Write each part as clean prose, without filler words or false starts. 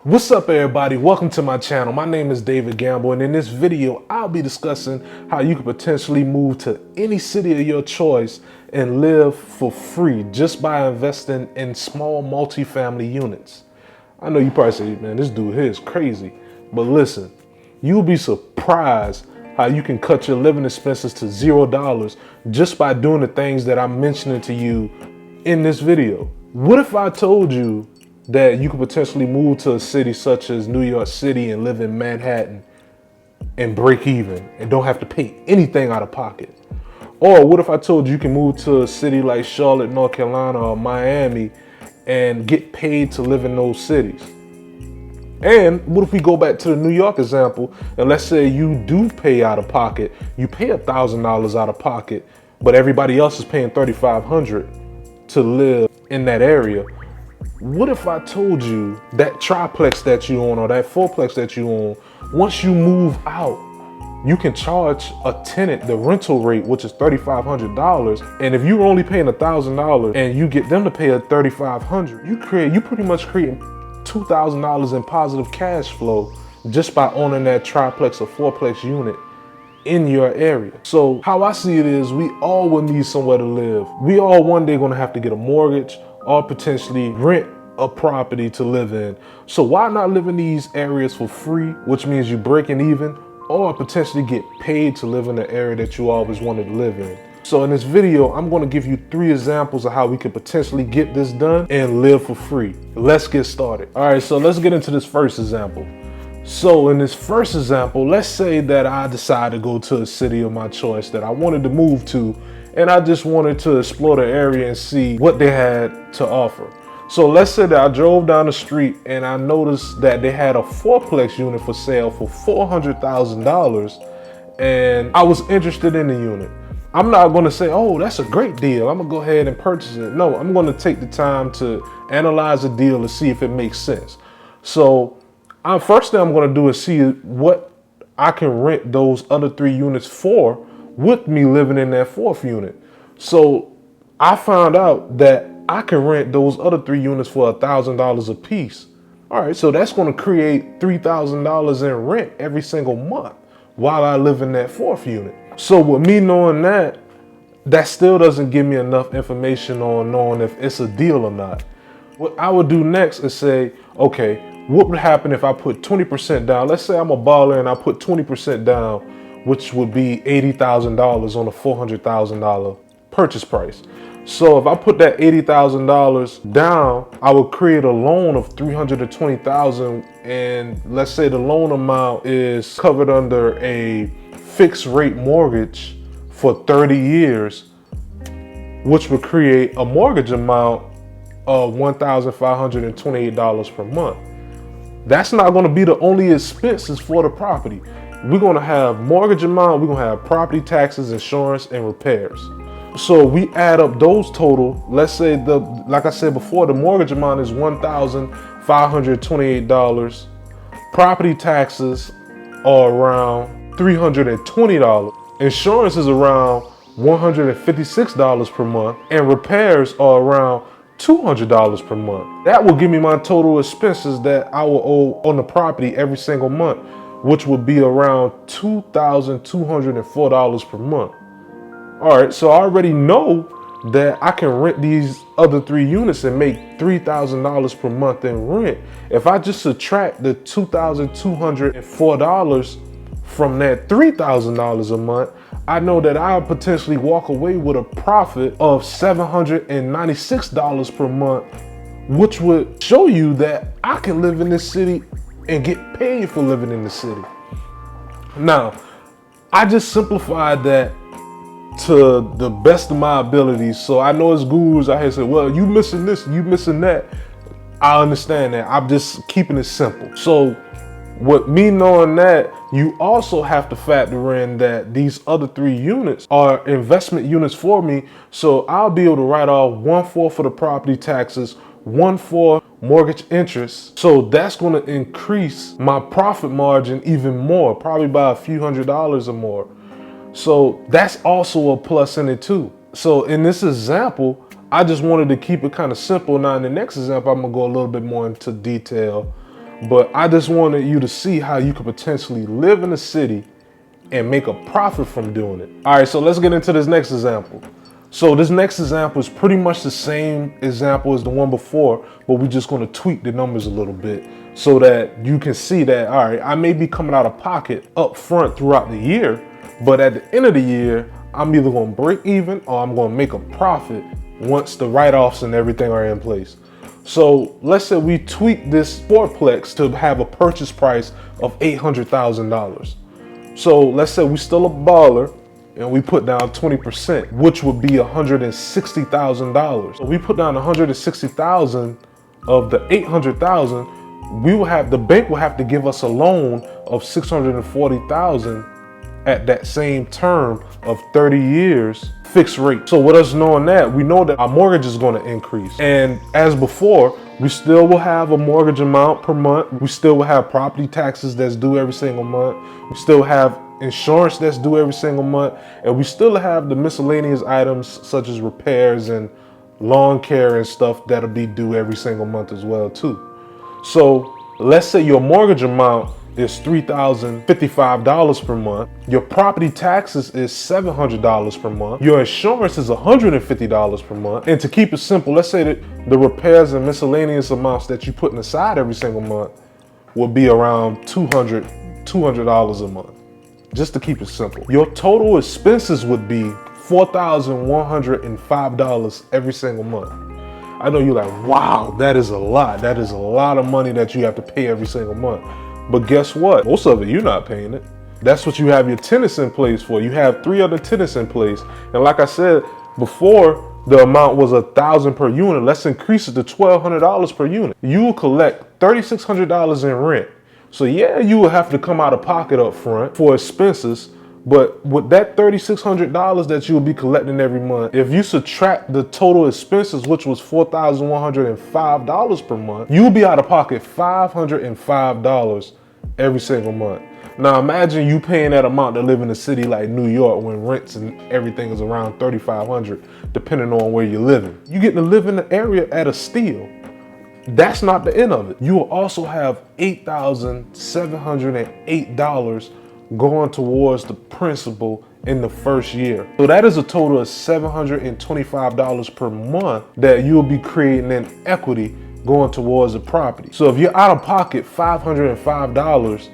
What's up, everybody? Welcome to my channel. My name is David Gamble, and in this video I'll be discussing how you could potentially move to any city of your choice and live for free just by investing in small multifamily units. I know you probably say, man, this dude here is crazy, but listen, you'll be surprised how you can cut your living expenses to $0 just by doing the things that I'm mentioning to you in this video. What if I told you that you could potentially move to a city such as New York City and live in Manhattan and break even and don't have to pay anything out of pocket? Or what if I told you can move to a city like Charlotte, North Carolina or Miami and get paid to live in those cities? And what if we go back to the New York example, and let's say you do pay out of pocket, you pay $1,000 out of pocket, but everybody else is paying $3,500 to live in that area. What if I told you that triplex that you own or that fourplex that you own, once you move out, you can charge a tenant the rental rate, which is $3,500. And if you're only paying $1,000 and you get them to pay a $3,500, you pretty much create $2,000 in positive cash flow just by owning that triplex or fourplex unit in your area. So how I see it is we all will need somewhere to live. We all one day gonna have to get a mortgage or potentially rent a property to live in. So why not live in these areas for free, which means you breaking even, or potentially get paid to live in the area that you always wanted to live in? So in this video, I'm going to give you 3 examples of how we could potentially get this done and live for free. Let's get started. All right, so let's get into this first example. So in this first example, let's say that I decided to go to a city of my choice that I wanted to move to, and I just wanted to explore the area and see what they had to offer. So let's say that I drove down the street and I noticed that they had a fourplex unit for sale for $400,000, and I was interested in the unit. I'm not going to say, oh, that's a great deal, I'm going to go ahead and purchase it. No, I'm going to take the time to analyze the deal to see if it makes sense. So first thing I'm going to do is see what I can rent those other 3 units for with me living in that 4th unit. So I found out that I can rent those other 3 units for $1,000 a piece. All right, so that's going to create $3,000 in rent every single month while I live in that 4th unit. So with me knowing that, that still doesn't give me enough information on knowing if it's a deal or not. What I would do next is say, okay, what would happen if I put 20% down? Let's say I'm a baller and I put 20% down, which would be $80,000 on a $400,000 purchase price. So if I put that $80,000 down, I would create a loan of $320,000, and let's say the loan amount is covered under a fixed rate mortgage for 30 years, which would create a mortgage amount of $1,528 per month. That's not going to be the only expenses for the property. We're going to have mortgage amount, we're going to have property taxes, insurance, and repairs. So we add up those total. Let's say like I said before, the mortgage amount is $1,528. Property taxes are around $320. Insurance is around $156 per month, and repairs are around $200 per month. That will give me my total expenses that I will owe on the property every single month, which would be around $2,204 per month. All right, so I already know that I can rent these other 3 units and make $3,000 per month in rent. If I just subtract the $2,204 from that $3,000 a month, I know that I'll potentially walk away with a profit of $796 per month, which would show you that I can live in this city and get paid for living in the city. Now, I just simplified that to the best of my abilities. So I know it's gurus out here say, well, you missing this, you missing that. I understand that. I'm just keeping it simple. So with me knowing that, you also have to factor in that these other 3 units are investment units for me. So I'll be able to write off 1/4 for the property taxes, 1/4 mortgage interest. So that's going to increase my profit margin even more, probably by a few $100s or more. So that's also a plus in it too. So in this example, I just wanted to keep it kind of simple. Now in the next example, I'm gonna go a little bit more into detail. but I just wanted you to see how you could potentially live in a city and make a profit from doing it. All right, so let's get into this next example. So this next example is pretty much the same example as the one before, but we're just gonna tweak the numbers a little bit so that you can see that, all right, I may be coming out of pocket up front throughout the year, but at the end of the year, I'm either gonna break even or I'm gonna make a profit once the write-offs and everything are in place. So let's say we tweak this fourplex to have a purchase price of $800,000. So let's say we still a baller and we put down 20%, which would be $160,000. So we put down 160,000 of the 800,000. The bank will have to give us a loan of 640,000 at that same term of 30 years fixed rate. So with us knowing that, we know that our mortgage is going to increase. And as before, we still will have a mortgage amount per month. We still will have property taxes that's due every single month. We still have insurance that's due every single month. And we still have the miscellaneous items such as repairs and lawn care and stuff that'll be due every single month as well too. So let's say your mortgage amount is $3,055 per month. Your property taxes is $700 per month. Your insurance is $150 per month. And to keep it simple, let's say that the repairs and miscellaneous amounts that you're putting aside every single month will be around $200 a month, just to keep it simple. Your total expenses would be $4,105 every single month. I know you're like, wow, that is a lot. That is a lot of money that you have to pay every single month. But guess what? Most of it, you're not paying it. That's what you have your tenants in place for. You have 3 other tenants in place. And like I said before, the amount was $1,000 per unit. Let's increase it to $1,200 per unit. You will collect $3,600 in rent. So yeah, you will have to come out of pocket up front for expenses. But with that $3,600 that you will be collecting every month, if you subtract the total expenses, which was $4,105 per month, you'll be out of pocket $505 every single month. Now imagine you paying that amount to live in a city like New York when rents and everything is around $3,500, depending on where you're living. You get to live in the area at a steal. That's not the end of it. You will also have $8,708 going towards the principal in the first year. So that is a total of $725 per month that you'll be creating in equity going towards the property. So if you're out of pocket $505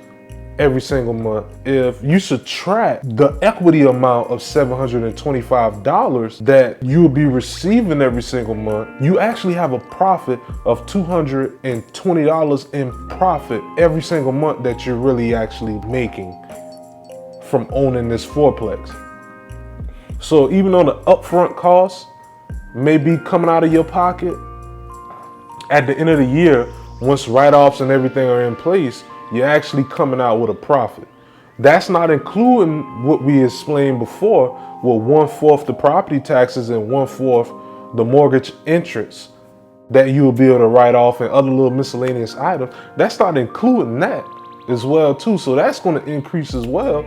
every single month, if you subtract the equity amount of $725 that you'll be receiving every single month, you actually have a profit of $220 in profit every single month that you're really actually making from owning this fourplex. So even though the upfront costs may be coming out of your pocket, at the end of the year, once write-offs and everything are in place, you're actually coming out with a profit. That's not including what we explained before, with 1/4 the property taxes and 1/4 the mortgage interest that you'll be able to write off and other little miscellaneous items. That's not including that as well too. So that's going to increase as well.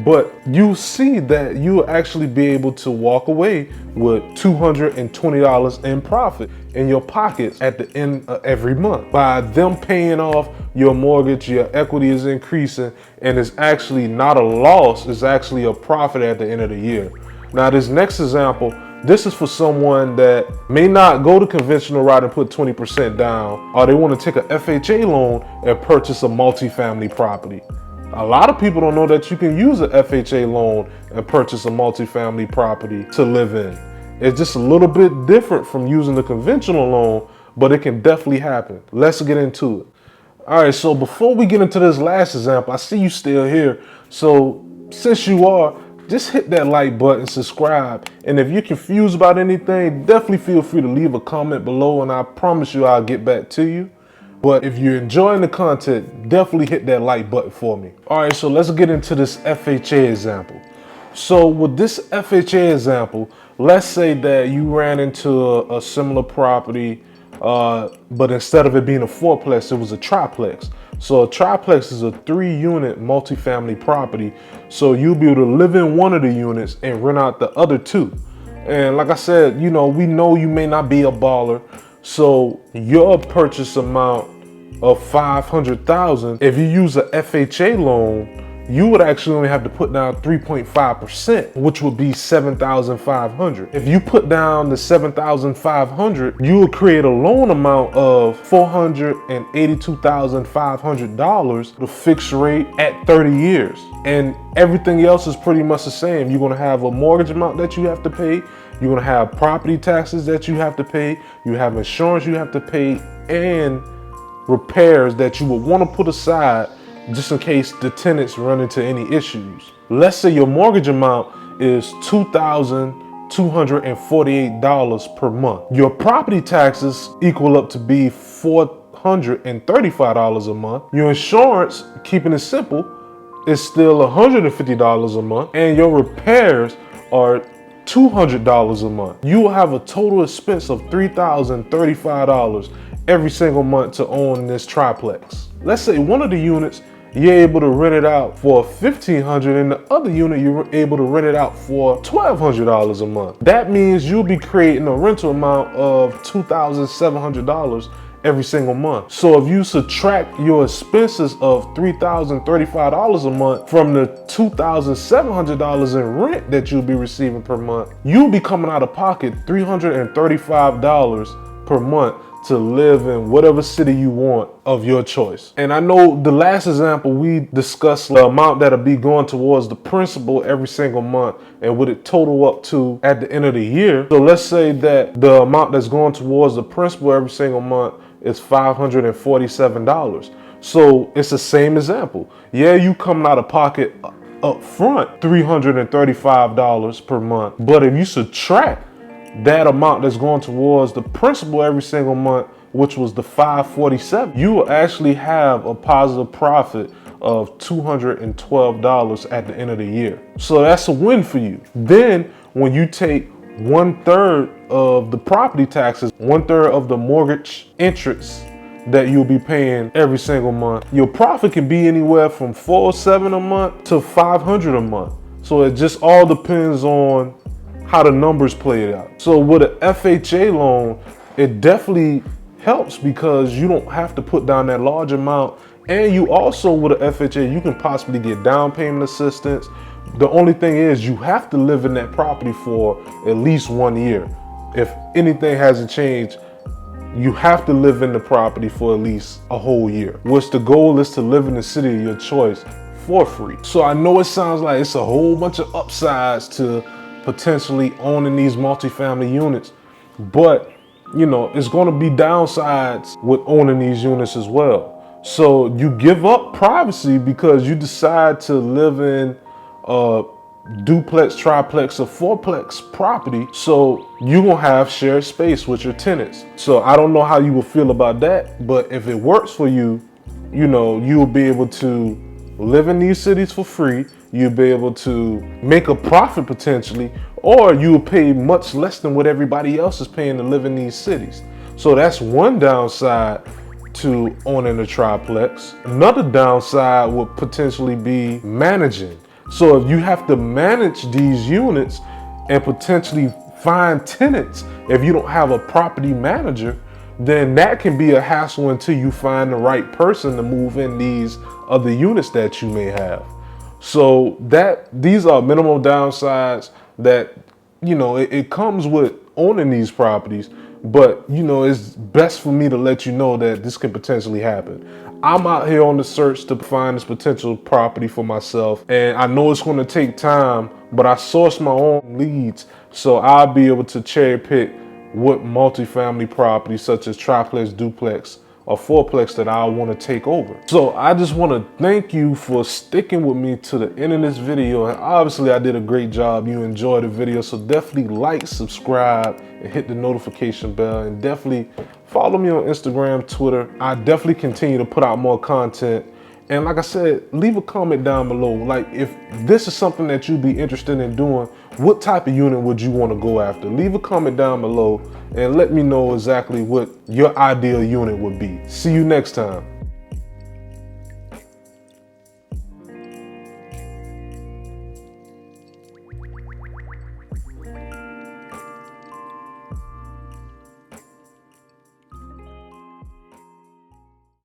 But you see that you'll actually be able to walk away with $220 in profit in your pockets at the end of every month. By them paying off your mortgage, your equity is increasing, and it's actually not a loss, it's actually a profit at the end of the year. Now this next example, this is for someone that may not go the conventional route and put 20% down, or they want to take an FHA loan and purchase a multifamily property. A lot of people don't know that you can use an FHA loan and purchase a multifamily property to live in. It's just a little bit different from using the conventional loan, but it can definitely happen. Let's get into it. All right, so before we get into this last example, I see you still here. So since you are, just hit that like button, subscribe. And if you're confused about anything, definitely feel free to leave a comment below and I promise you I'll get back to you. But if you're enjoying the content, definitely hit that like button for me. All right, so let's get into this FHA example. So with this FHA example, let's say that you ran into a similar property, but instead of it being a fourplex, it was a triplex. So a triplex is a 3-unit multifamily property. So you'll be able to live in one of the units and rent out the other 2. And like I said, we know you may not be a baller. So your purchase amount of 500,000, if you use a FHA loan, you would actually only have to put down 3.5%, which would be 7,500. If you put down the 7,500, you would create a loan amount of $482,500, the fixed rate at 30 years. And everything else is pretty much the same. You're gonna have a mortgage amount that you have to pay. You're gonna have property taxes that you have to pay. You have insurance you have to pay, and repairs that you would want to put aside just in case the tenants run into any issues. Let's say your mortgage amount is $2,248 per month. Your property taxes equal up to be $435 a month. Your insurance, keeping it simple, is still $150 a month, and your repairs are $200 a month. You will have a total expense of $3,035 every single month to own this triplex. Let's say one of the units you're able to rent it out for $1,500, and the other unit you're able to rent it out for $1,200 a month. That means you'll be creating a rental amount of $2,700 every single month. So if you subtract your expenses of $3,035 a month from the $2,700 in rent that you'll be receiving per month, you'll be coming out of pocket $335 per month to live in whatever city you want of your choice. And I know the last example we discussed the amount that'll be going towards the principal every single month and what it total up to at the end of the year. So let's say that the amount that's going towards the principal every single month is $547. So it's the same example. Yeah, you coming out of pocket up front $335 per month, but if you subtract that amount that's going towards the principal every single month, which was the $547, you will actually have a positive profit of $212 at the end of the year. So that's a win for you. Then when you take 1/3 of the property taxes, 1/3 of the mortgage interest that you'll be paying every single month, your profit can be anywhere from $407 a month to $500 a month. So it just all depends on how the numbers play it out. So with an FHA loan, it definitely helps because you don't have to put down that large amount. And you also, with an FHA, you can possibly get down payment assistance. The only thing is you have to live in that property for at least 1 year. If anything hasn't changed, you have to live in the property for at least a whole year, which the goal is to live in the city of your choice for free. So I know it sounds like it's a whole bunch of upsides to potentially owning these multifamily units, but you know, it's going to be downsides with owning these units as well. So you give up privacy because you decide to live in a duplex, triplex, or fourplex property. So you're going to have shared space with your tenants. So I don't know how you will feel about that, but if it works for you, you know, you'll be able to live in these cities for free. You'll be able to make a profit potentially, or you'll pay much less than what everybody else is paying to live in these cities. So that's one downside to owning a triplex. Another downside would potentially be managing. So if you have to manage these units and potentially find tenants, if you don't have a property manager, then that can be a hassle until you find the right person to move in these other units that you may have. So these are minimal downsides that, you know, it comes with owning these properties, but you know, it's best for me to let you know that this can potentially happen. I'm out here on the search to find this potential property for myself, and I know it's going to take time, but I source my own leads, so I'll be able to cherry pick what multifamily properties such as triplex, duplex, or fourplex that I want to take over. So I just want to thank you for sticking with me to the end of this video. And obviously I did a great job. You enjoyed the video, so definitely like, subscribe, and hit the notification bell, and definitely follow me on Instagram, Twitter. I definitely continue to put out more content. And like I said, leave a comment down below. Like, if this is something that you'd be interested in doing, what type of unit would you want to go after? Leave a comment down below and let me know exactly what your ideal unit would be. See you next time.